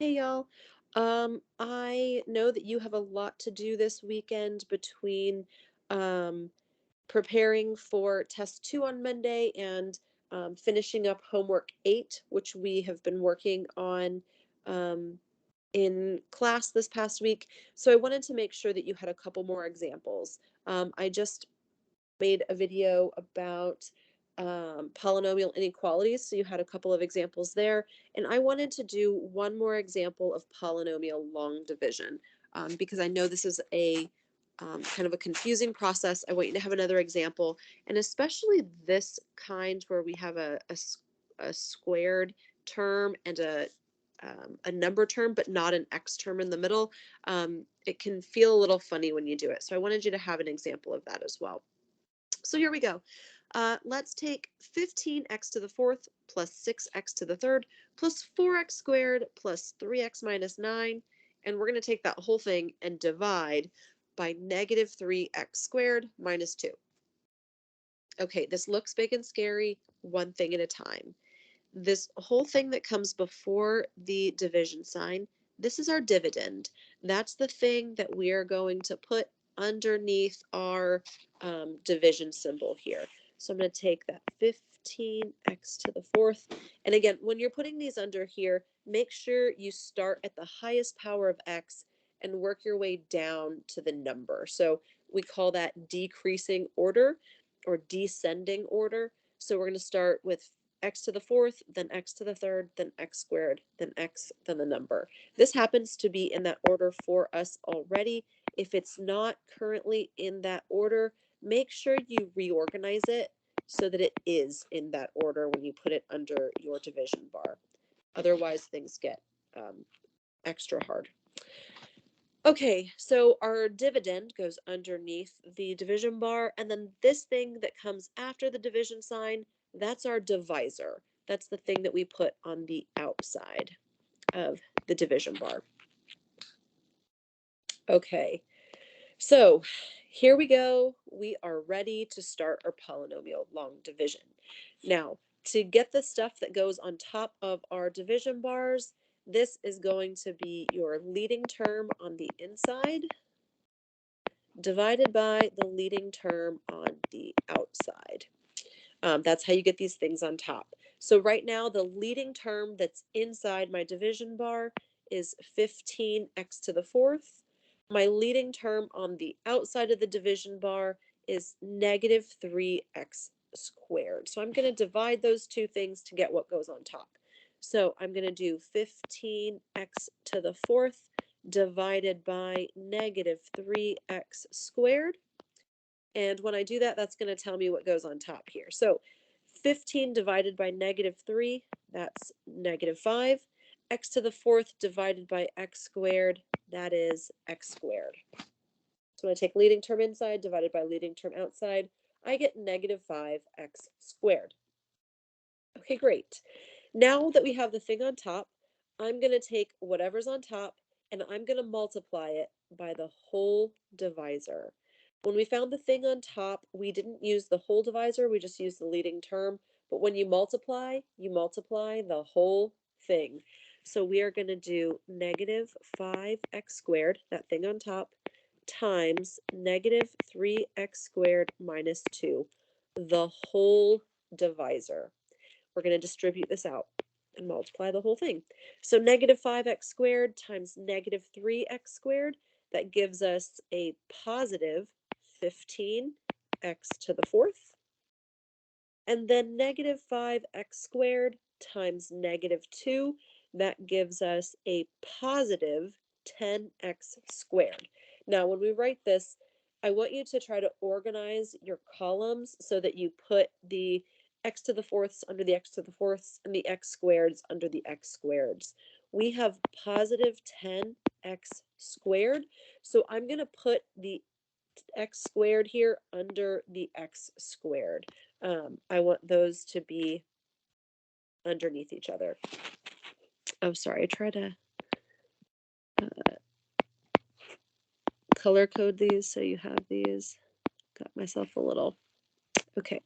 Hey y'all. I know that you have a lot to do this weekend between um, preparing for test 2 on Monday and finishing up homework 8, which we have been working on um, in class this past week. So I wanted to make sure that you had a couple more examples. I just made a video about polynomial inequalities, so you had a couple of examples there. And I wanted to do one more example of polynomial long division because I know this is a kind of a confusing process. I want you to have another example, and especially this kind where we have a squared term and a number term, but not an x term in the middle. It can feel a little funny when you do it. So I wanted you to have an example of that as well. So here we go. Let's take 15x to the fourth plus 6x to the third plus 4x squared plus 3x minus 9. And we're going to take that whole thing and divide by negative 3x squared minus 2. Okay, this looks big and scary, one thing at a time. This whole thing that comes before the division sign, this is our dividend. That's the thing that we are going to put underneath our division symbol here. So I'm going to take that 15x to the fourth. And again, when you're putting these under here, make sure you start at the highest power of x and work your way down to the number. So we call that decreasing order or descending order. So we're going to start with x to the fourth, then x to the third, then x squared, then x, then the number. This happens to be in that order for us already. If it's not currently in that order, make sure you reorganize it so that it is in that order when you put it under your division bar. Otherwise, things get extra hard. Okay, so our dividend goes underneath the division bar, and then this thing that comes after the division sign, that's our divisor. That's the thing that we put on the outside of the division bar. Okay, so here we go. We are ready to start our polynomial long division. Now, to get the stuff that goes on top of our division bars, this is going to be your leading term on the inside divided by the leading term on the outside. That's how you get these things on top. So right now, the leading term that's inside my division bar is 15x to the fourth. My leading term on the outside of the division bar is negative 3x squared. So I'm going to divide those two things to get what goes on top. So I'm going to do 15x to the fourth divided by negative 3x squared. And when I do that, that's going to tell me what goes on top here. So 15 divided by negative 3, that's negative 5. X to the fourth divided by x squared, that is x squared. So when I take leading term inside divided by leading term outside, I get negative 5x squared. Okay, great. Now that we have the thing on top, I'm going to take whatever's on top and I'm going to multiply it by the whole divisor. When we found the thing on top, we didn't use the whole divisor, we just used the leading term. But when you multiply the whole thing. So we are going to do negative 5x squared, that thing on top, times negative 3x squared minus 2, the whole divisor. We're going to distribute this out and multiply the whole thing. So negative 5x squared times negative 3x squared, that gives us a positive 15x to the fourth. And then negative 5x squared times negative 2, that gives us a positive 10x squared. Now, when we write this, I want you to try to organize your columns so that you put the x to the fourths under the x to the fourths and the x squareds under the x squareds. We have positive 10x squared, so I'm going to put the x squared here under the x squared. I want those to be underneath each other. Oh, sorry, I try to color code these so you have these. Got myself a little. Okay.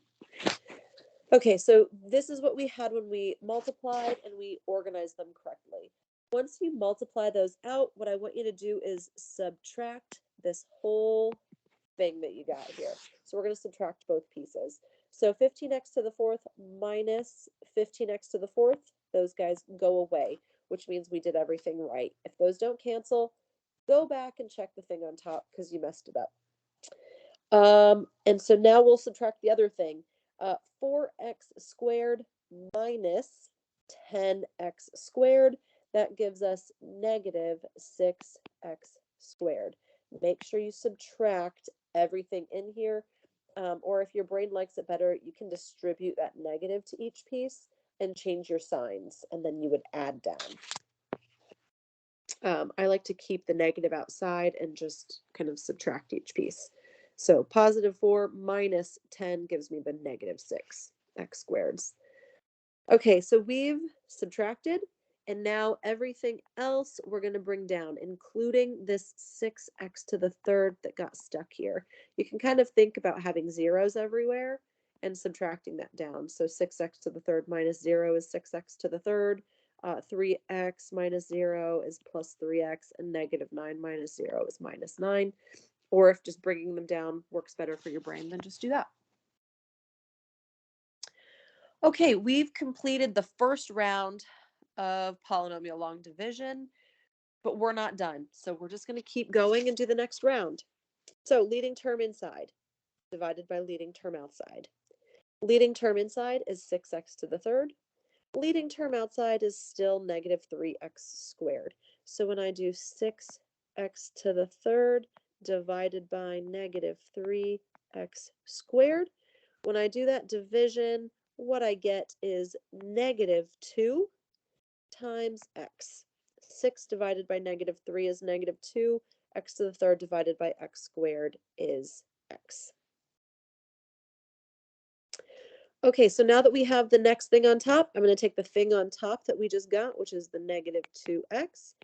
Okay, so this is what we had when we multiplied and we organized them correctly. Once you multiply those out, what I want you to do is subtract this whole thing that you got here. So we're going to subtract both pieces. So 15x to the fourth minus 15x to the fourth, those guys go away, which means we did everything right. If those don't cancel, go back and check the thing on top because you messed it up. And so now we'll subtract the other thing. 4x squared minus 10x squared. That gives us negative 6x squared. Make sure you subtract everything in here. Or if your brain likes it better, you can distribute that negative to each piece and change your signs, and then you would add down. I like to keep the negative outside and just kind of subtract each piece. So positive 4 minus 10 gives me the negative 6 x squareds. Okay, so we've subtracted, and now everything else we're going to bring down, including this 6x to the third that got stuck here. You can kind of think about having zeros everywhere and subtracting that down. So 6x to the third minus 0 is 6x to the third. 3x minus 0 is plus 3x, and negative 9 minus 0 is minus 9. Or if just bringing them down works better for your brain, then just do that. Okay, we've completed the first round of polynomial long division, but we're not done. So we're just going to keep going and do the next round. So leading term inside divided by leading term outside. Leading term inside is 6x to the third. Leading term outside is still negative 3x squared. So when I do 6x to the third divided by negative 3x squared, when I do that division, what I get is negative 2 times x. 6 divided by negative 3 is negative 2. X to the third divided by x squared is x. Okay, so now that we have the next thing on top, I'm going to take the thing on top that we just got, which is the negative 2x,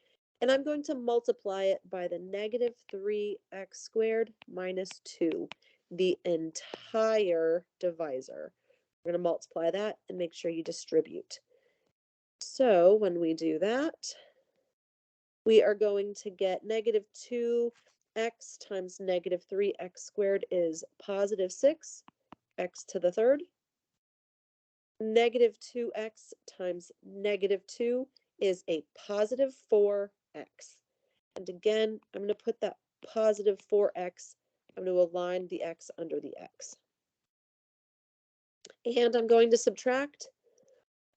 and I'm going to multiply it by the negative 3x squared minus 2, the entire divisor. We're going to multiply that and make sure you distribute. So when we do that, we are going to get negative 2x times negative 3x squared is positive 6, x to the third. Negative 2x times negative 2 is a positive 4x. And again, I'm going to put that positive 4x. I'm going to align the x under the x. And I'm going to subtract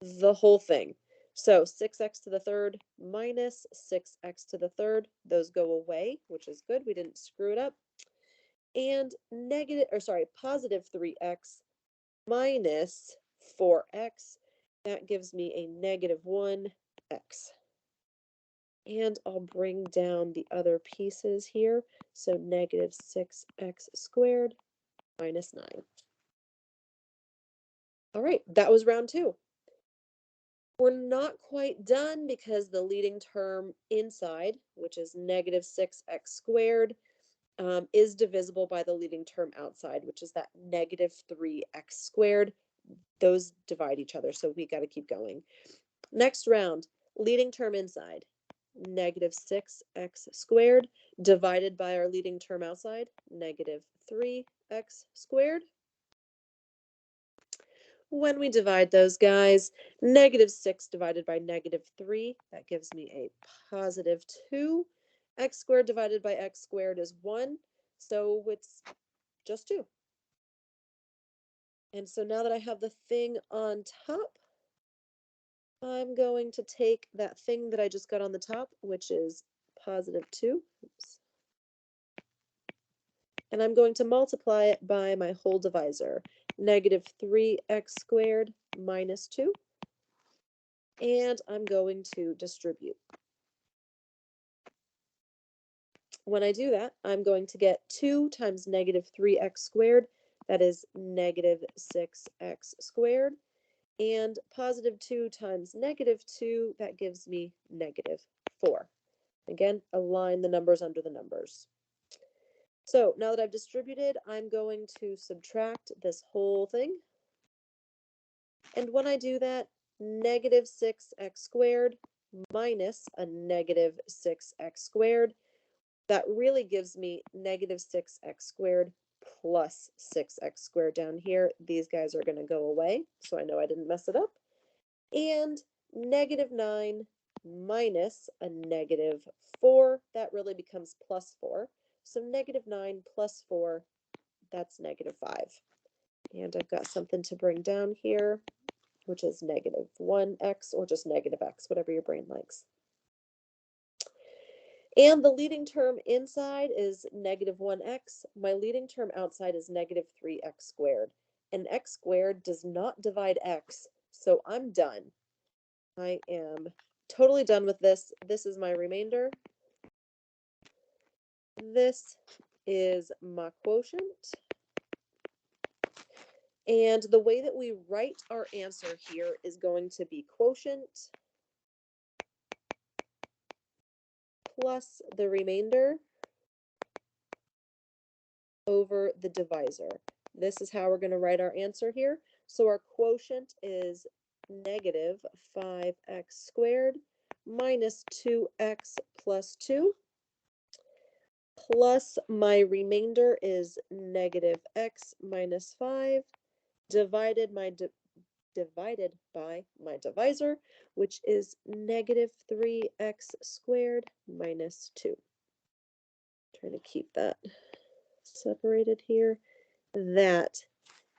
the whole thing. So 6x to the third minus 6x to the third, those go away, which is good. We didn't screw it up. And positive 3x minus 4x, that gives me a negative 1x. And I'll bring down the other pieces here. So negative 6x squared minus 9. All right, that was round 2. We're not quite done because the leading term inside, which is negative 6x squared, is divisible by the leading term outside, which is that negative 3x squared. Those divide each other, so we got to keep going. Next round, leading term inside, negative 6x squared divided by our leading term outside, negative 3x squared. When we divide those guys, negative 6 divided by negative 3, that gives me a positive 2. X squared divided by x squared is 1, so it's just 2. And so now that I have the thing on top, I'm going to take that thing that I just got on the top, which is positive 2. Oops. And I'm going to multiply it by my whole divisor, negative 3x squared minus 2. And I'm going to distribute. When I do that, I'm going to get 2 times negative 3x squared. That is negative 6x squared. And positive 2 times negative 2, that gives me negative 4. Again, align the numbers under the numbers. So now that I've distributed, I'm going to subtract this whole thing. And when I do that, negative 6x squared minus a negative 6x squared. That really gives me negative 6x squared plus 6x squared down here. These guys are going to go away, so I know I didn't mess it up. And negative 9 minus a negative 4, that really becomes plus 4. So negative 9 plus 4, that's negative 5. And I've got something to bring down here, which is negative 1x or just negative x, whatever your brain likes. And the leading term inside is negative 1x. My leading term outside is negative 3x squared. And x squared does not divide x, so I'm done. I am totally done with this. This is my remainder. This is my quotient. And the way that we write our answer here is going to be quotient plus the remainder over the divisor. This is how we're going to write our answer here. So our quotient is negative 5x squared minus 2x plus 2, plus my remainder is negative x minus 5 divided by my divisor, which is negative 3x squared minus 2. Trying to keep that separated here. That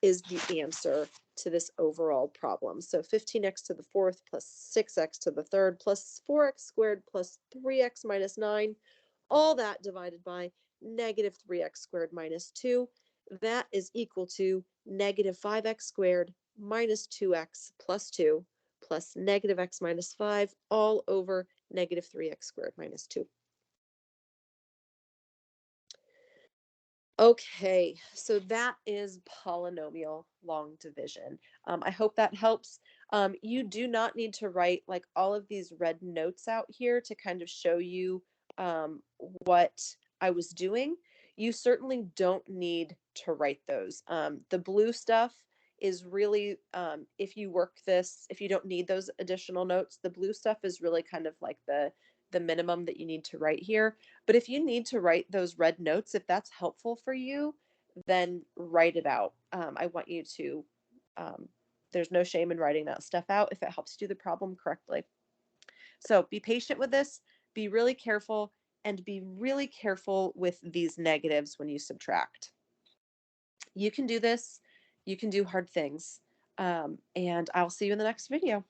is the answer to this overall problem. So 15x to the fourth plus 6x to the third plus 4x squared plus 3x minus 9, all that divided by negative 3x squared minus 2. That is equal to negative 5x squared minus 2x plus 2 plus negative x minus 5 all over negative 3x squared minus 2. Okay, so that is polynomial long division. I hope that helps. You do not need to write like all of these red notes out here to kind of show you what I was doing. You certainly don't need to write those. The blue stuff is really, if you work this, if you don't need those additional notes, the blue stuff is really kind of like the minimum that you need to write here. But if you need to write those red notes, if that's helpful for you, then write it out. I want you to, there's no shame in writing that stuff out if it helps you do the problem correctly. So be patient with this, be really careful, and be really careful with these negatives when you subtract. You can do this, you can do hard things, and I'll see you in the next video.